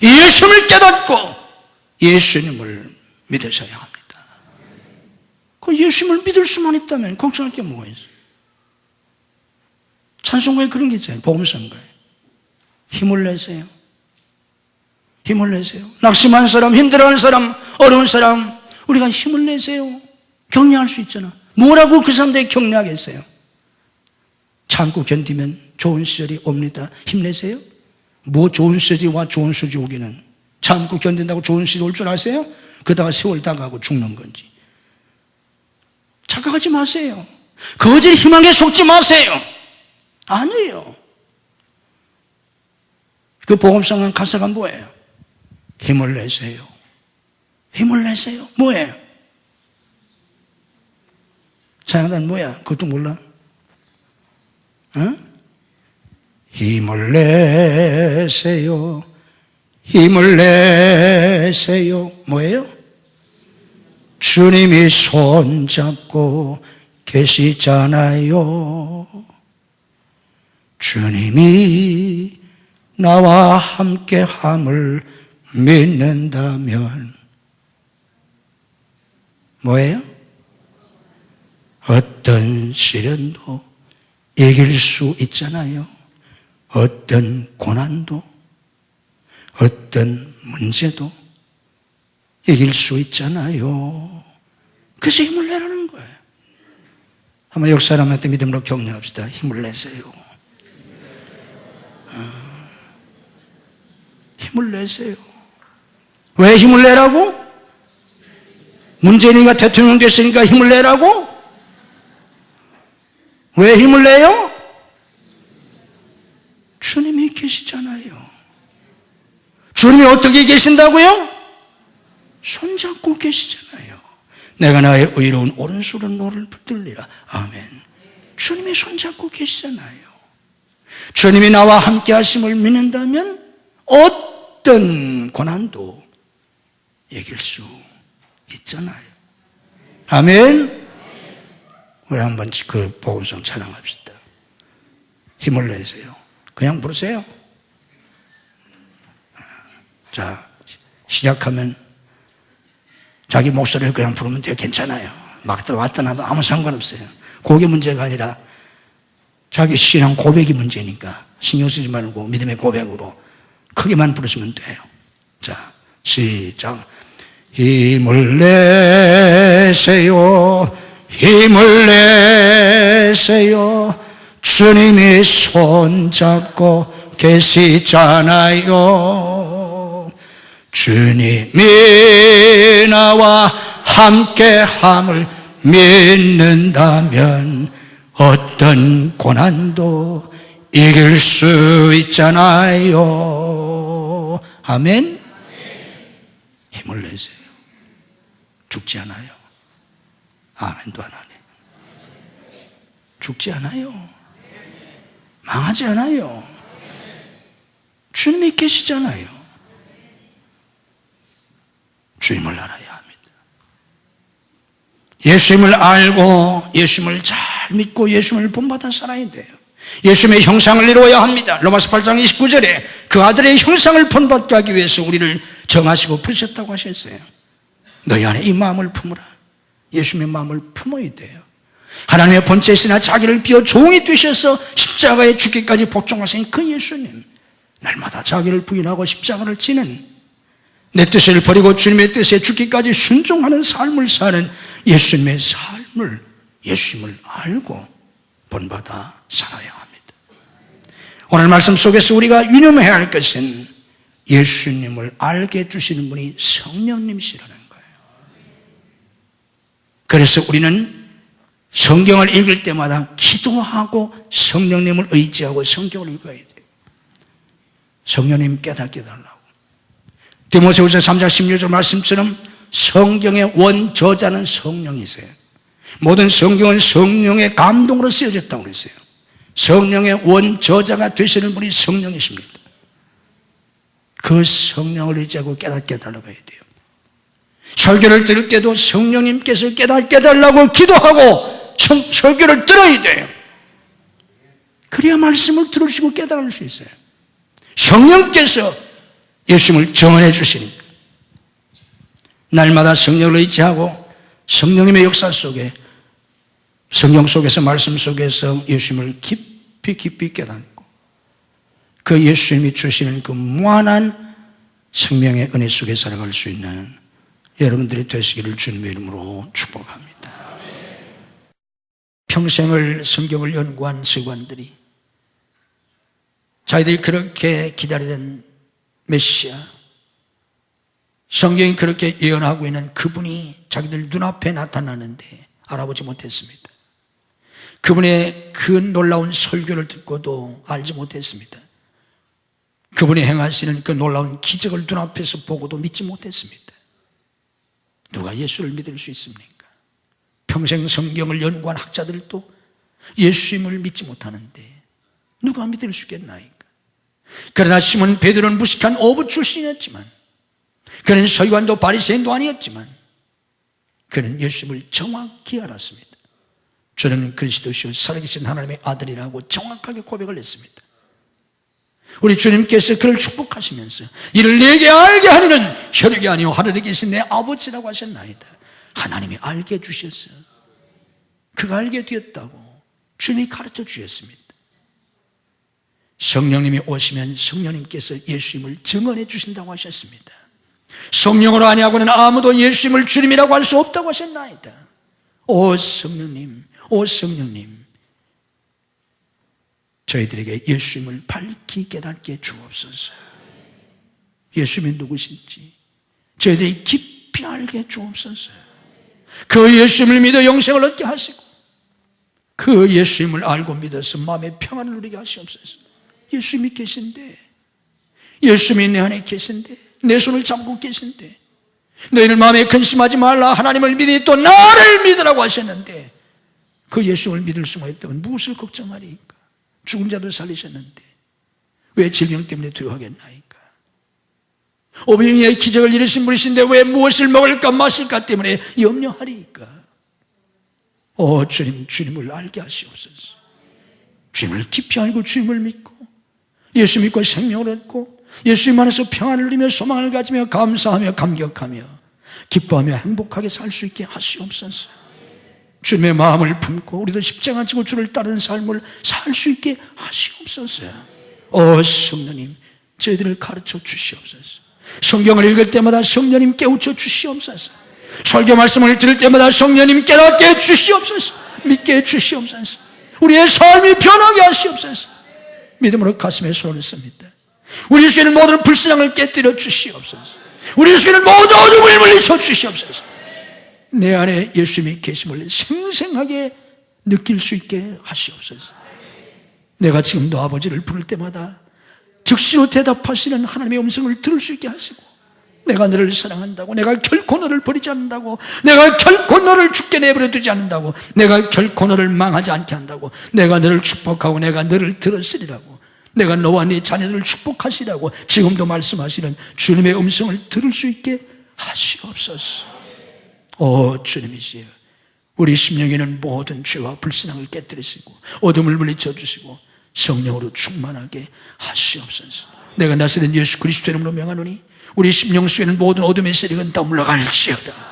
예수님을 깨닫고 예수님을 믿으셔야 합니다. 그 예수님을 믿을 수만 있다면 걱정할 게 뭐가 있어요? 찬송가에 그런 게 있잖아요. 복음성가에 힘을 내세요. 힘을 내세요. 낙심한 사람, 힘들어하는 사람, 어려운 사람 우리가 힘을 내세요. 격려할 수 있잖아. 뭐라고 그 사람들이 격려하겠어요? 참고 견디면 좋은 시절이 옵니다. 힘내세요. 뭐 좋은 시절이와 좋은 시절이 오기는 참고 견딘다고 좋은 시절이 올 줄 아세요? 그러다가 세월 다가고 죽는 건지. 착각하지 마세요. 거짓 희망에 속지 마세요. 아니에요. 그 복음성한 가사가 뭐예요? 힘을 내세요. 힘을 내세요. 뭐예요? 찬양단 뭐야? 그것도 몰라? 응? 힘을 내세요. 힘을 내세요. 뭐예요? 주님이 손잡고 계시잖아요. 주님이 나와 함께함을 믿는다면 뭐예요? 어떤 시련도 이길 수 있잖아요. 어떤 고난도 어떤 문제도 이길 수 있잖아요. 그래서 힘을 내라는 거예요. 한번 옆 사람한테 믿음으로 격려합시다. 힘을 내세요. 힘을 내세요. 왜 힘을 내라고? 문재인이가 대통령 됐으니까 힘을 내라고? 왜 힘을 내요? 주님이 계시잖아요. 주님이 어떻게 계신다고요? 손잡고 계시잖아요. 내가 나의 의로운 오른손으로 너를 붙들리라. 아멘. 주님이 손잡고 계시잖아요. 주님이 나와 함께 하심을 믿는다면 어떤 고난도 이길 수 있잖아요. 아멘. 우리 한번 그 복음성 찬양합시다. 힘을 내세요. 그냥 부르세요. 자, 시작하면 자기 목소리를 그냥 부르면 돼요. 괜찮아요. 막 들어왔다 나도 아무 상관없어요. 그게 문제가 아니라 자기 신앙 고백이 문제니까 신경 쓰지 말고 믿음의 고백으로 크게만 부르시면 돼요. 자, 시작. 힘을 내세요. 힘을 내세요. 주님이 손잡고 계시잖아요. 주님이 나와 함께함을 믿는다면 어떤 고난도 이길 수 있잖아요. 아멘. 힘을 내세요. 죽지 않아요. 아멘도 안 하네. 죽지 않아요. 망하지 않아요. 주님이 계시잖아요. 주님을 알아야 합니다. 예수님을 알고 예수님을 잘 믿고 예수님을 본받아 살아야 돼요. 예수님의 형상을 이루어야 합니다. 로마서 8장 29절에 그 아들의 형상을 본받게 하기 위해서 우리를 정하시고 부르셨다고 하셨어요. 너희 안에 이 마음을 품으라. 예수님의 마음을 품어야 돼요. 하나님의 본체시나 자기를 비워 종이 되셔서 십자가에 죽기까지 복종하신 그 예수님, 날마다 자기를 부인하고 십자가를 지는, 내 뜻을 버리고 주님의 뜻에 죽기까지 순종하는 삶을 사는 예수님의 삶을, 예수님을 알고 본받아 살아야 합니다. 오늘 말씀 속에서 우리가 유념해야 할 것은 예수님을 알게 해주시는 분이 성령님이시라는 거예요. 그래서 우리는 성경을 읽을 때마다 기도하고 성령님을 의지하고 성경을 읽어야 돼요. 성령님 깨닫게 해달라고. 디모데후서 3장 16절 말씀처럼 성경의 원저자는 성령이세요. 모든 성경은 성령의 감동으로 쓰여졌다고 그랬어요. 성령의 원저자가 되시는 분이 성령이십니다. 그 성령을 의지하고 깨닫게 해달라고 해야 돼요. 설교를 들을 때도 성령님께서 깨닫게 해달라고 기도하고 설교를 들어야 돼요. 그래야 말씀을 들으시고 깨달을 수 있어요. 성령께서 예수님을 정언해 주시니까 날마다 성령을 의지하고 성령님의 역사 속에 성경 속에서 말씀 속에서 예수님을 깊이 깨닫고 그 예수님이 주시는 그 무한한 생명의 은혜 속에 살아갈 수 있는 여러분들이 되시기를 주님의 이름으로 축복합니다. 평생을 성경을 연구한 서기관들이 자기들이 그렇게 기다리던 메시아, 성경이 그렇게 예언하고 있는 그분이 자기들 눈앞에 나타나는데 알아보지 못했습니다. 그분의 그 놀라운 설교를 듣고도 알지 못했습니다. 그분이 행하시는 그 놀라운 기적을 눈앞에서 보고도 믿지 못했습니다. 누가 예수를 믿을 수 있습니까? 평생 성경을 연구한 학자들도 예수님을 믿지 못하는데 누가 믿을 수 있겠나이까? 그러나 시몬 베드로는 무식한 어부 출신이었지만, 그는 서기관도 바리새인도 아니었지만 그는 예수님을 정확히 알았습니다. 저는 그리스도시요 살아계신 하나님의 아들이라고 정확하게 고백을 했습니다. 우리 주님께서 그를 축복하시면서 이를 내게 알게 하리는 혈육이 아니요 하늘에 계신 내 아버지라고 하셨나이다. 하나님이 알게 해주셨어요. 그가 알게 되었다고 주님이 가르쳐 주셨습니다. 성령님이 오시면 성령님께서 예수님을 증언해 주신다고 하셨습니다. 성령으로 아니하고는 아무도 예수님을 주님이라고 할 수 없다고 하셨나이다. 오 성령님, 오 성령님, 저희들에게 예수님을 밝히 깨닫게 주옵소서. 예수님이 누구신지 저희들이 깊이 알게 주옵소서. 그 예수님을 믿어 영생을 얻게 하시고 그 예수님을 알고 믿어서 마음의 평안을 누리게 하시옵소서. 예수님이 계신데, 예수님이 내 안에 계신데, 내 손을 잡고 계신데, 너희를 마음에 근심하지 말라, 하나님을 믿으니 또 나를 믿으라고 하셨는데, 그 예수님을 믿을 수가 있다면 무엇을 걱정하리까? 죽은 자도 살리셨는데 왜 질병 때문에 두려워하겠나이까? 오병이의 기적을 이루신 분이신데 왜 무엇을 먹을까 마실까 때문에 염려하리까? 주님, 주님을 알게 하시옵소서. 주님을 깊이 알고 주님을 믿고 예수 믿고 생명을 얻고 예수님 안에서 평안을 누리며 소망을 가지며 감사하며 감격하며 기뻐하며 행복하게 살 수 있게 하시옵소서. 주님의 마음을 품고 우리도 십자가 지고 주를 따르는 삶을 살 수 있게 하시옵소서. 성령님, 저희들을 가르쳐 주시옵소서. 성경을 읽을 때마다 성령님 깨우쳐 주시옵소서. 설교 말씀을 들을 때마다 성령님 깨닫게 해 주시옵소서. 믿게 해 주시옵소서. 우리의 삶이 변하게 하시옵소서. 믿음으로 가슴에 손을 씁니다. 우리 속에 있는 모든 불신앙을 깨뜨려 주시옵소서. 우리 속에 있는 모든 어둠을 물리쳐 주시옵소서. 내 안에 예수님이 계심을 생생하게 느낄 수 있게 하시옵소서. 내가 지금도 아버지를 부를 때마다 즉시로 대답하시는 하나님의 음성을 들을 수 있게 하시고, 내가 너를 사랑한다고, 내가 결코 너를 버리지 않는다고, 내가 결코 너를 죽게 내버려 두지 않는다고, 내가 결코 너를 망하지 않게 한다고, 내가 너를 축복하고 내가 너를 들었으리라고, 내가 너와 네 자녀들을 축복하시라고 지금도 말씀하시는 주님의 음성을 들을 수 있게 하시옵소서. 주님이시여, 우리 심령에는 모든 죄와 불신앙을 깨뜨리시고 어둠을 물리쳐 주시고 성령으로 충만하게 하시옵소서. 내가 나서는 예수 그리스도의 이름으로 명하노니 우리 심령 속에는 모든 어둠의 세력은 다 물러갈지어다.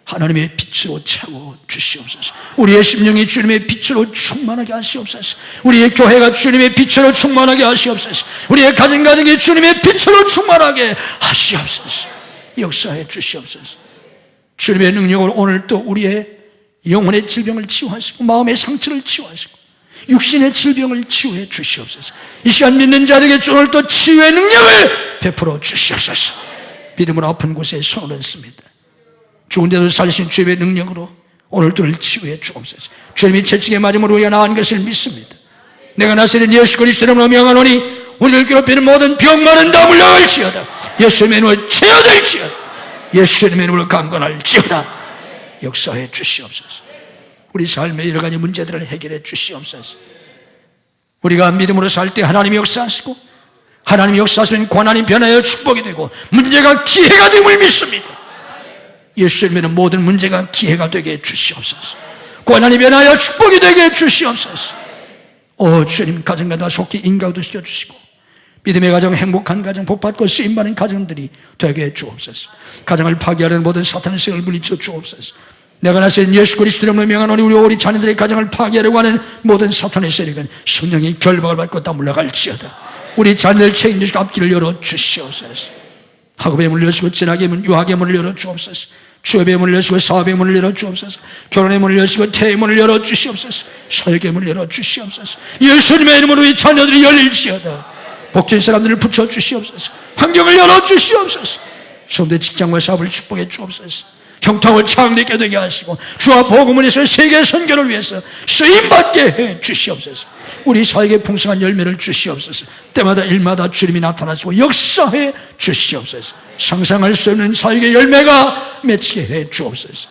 하나님의 빛으로 채워 주시옵소서. 우리의 심령이 주님의 빛으로 충만하게 하시옵소서. 우리의 교회가 주님의 빛으로 충만하게 하시옵소서. 우리의 가정이 주님의 빛으로 충만하게 하시옵소서. 역사해 주시옵소서. 주님의 능력으로 오늘 또 우리의 영혼의 질병을 치유하시고 마음의 상처를 치유하시고 육신의 질병을 치유해 주시옵소서. 이 시간 믿는 자들에게 오늘 또 치유의 능력을 베풀어 주시옵소서. 믿음으로 아픈 곳에 손을 얹습니다. 죽은 데도 살리신 주님의 능력으로 오늘들을 치유해 주옵소서. 주님이 채찍에 맞음으로 우리가 나은 것을 믿습니다. 내가 나서는 예수 그리스도의 이름으로 명하노니 우리를 괴롭히는 모든 병만은 다 물러갈지어다. 예수님의 이름으로 치유될지어다. 예수님의 이름으로 강건할지어다. 역사해 주시옵소서. 우리 삶의 여러 가지 문제들을 해결해 주시옵소서. 우리가 믿음으로 살 때 하나님이 역사하시고 하나님이 역사하시면 고난이 변하여 축복이 되고 문제가 기회가 됨을 믿습니다. 예수님은 모든 문제가 기회가 되게 해 주시옵소서. 고난이 변하여 축복이 되게 해 주시옵소서. 주님, 가정마다 속히 인가도 시켜주시고 믿음의 가정, 행복한 가정, 복받고 쓰임받는 가정들이 되게 해 주옵소서. 가정을 파괴하려는 모든 사탄의 세력을 물리쳐 주옵소서. 내가 나서는 예수 그리스도의 이름으로 명하노니 우리 자녀들의 가정을 파괴하려고 하는 모든 사탄의 세력은 성령의 결박을 받고 다 물러갈지어다. 우리 자녀들 책임지시고 앞길을 열어주시옵소서. 학업의 문을 여시고 진학의 문, 유학의 문을 열어주옵소서. 취업의 문을 여시고 사업의 문을 열어주옵소서. 결혼의 문을 여시고 태의 문을 열어주시옵소서. 사역의 문을 열어주시옵소서. 예수님의 이름으로 이 자녀들이 열릴지어다. 복된 사람들을 붙여주시옵소서. 환경을 열어주시옵소서. 성대 직장과 사업을 축복해 주옵소서. 경통을 창립게 되게 하시고 주와 복음을 위해서 세계 선교를 위해서 쓰임받게 해 주시옵소서. 우리 사역에 풍성한 열매를 주시옵소서. 때마다 일마다 주님이 나타나시고 역사해 주시옵소서. 상상할 수 없는 사역의 열매가 맺히게 해 주옵소서.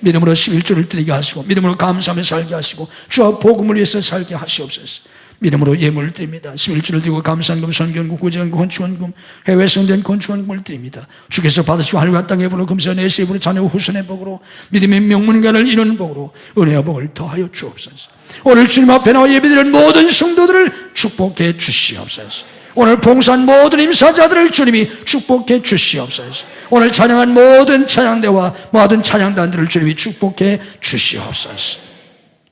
믿음으로 11조를 드리게 하시고 믿음으로 감사하며 살게 하시고 주와 복음을 위해서 살게 하시옵소서. 믿음으로 예물을 드립니다. 11조를 드리고 감사한금, 선견금, 구제한금, 건축원금, 해외 성전 건축원금을 드립니다. 주께서 받으시고 하늘과 땅의 복으로 금세 내세의 복으로 자녀 후손의 복으로 믿음의 명문가를 이루는 복으로 은혜와 복을 더하여 주옵소서. 오늘 주님 앞에 나와 예배드리는 모든 성도들을 축복해 주시옵소서. 오늘 봉사한 모든 임사자들을 주님이 축복해 주시옵소서. 오늘 찬양한 모든 찬양대와 모든 찬양단들을 주님이 축복해 주시옵소서.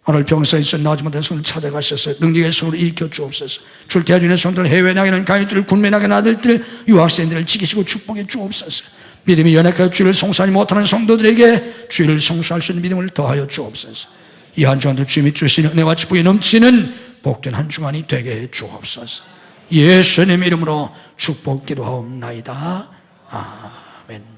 오늘 병사에서 나지 못한 손을 찾아가셔서 능력의 손으로 일으켜 주옵소서. 출퇴하 주는 성도들, 해외 나가는 가족들, 군매 나가는 아들들, 유학생들을 지키시고 축복해 주옵소서. 믿음이 연약하여 주를 송사하지 못하는 성도들에게 주를 송사할 수 있는 믿음을 더하여 주옵소서. 이 한 주간도 주님이 주시는 은혜와 축복이 넘치는 복된 한 주간이 되게 해 주옵소서. 예수님 이름으로 축복 기도하옵나이다. 아멘.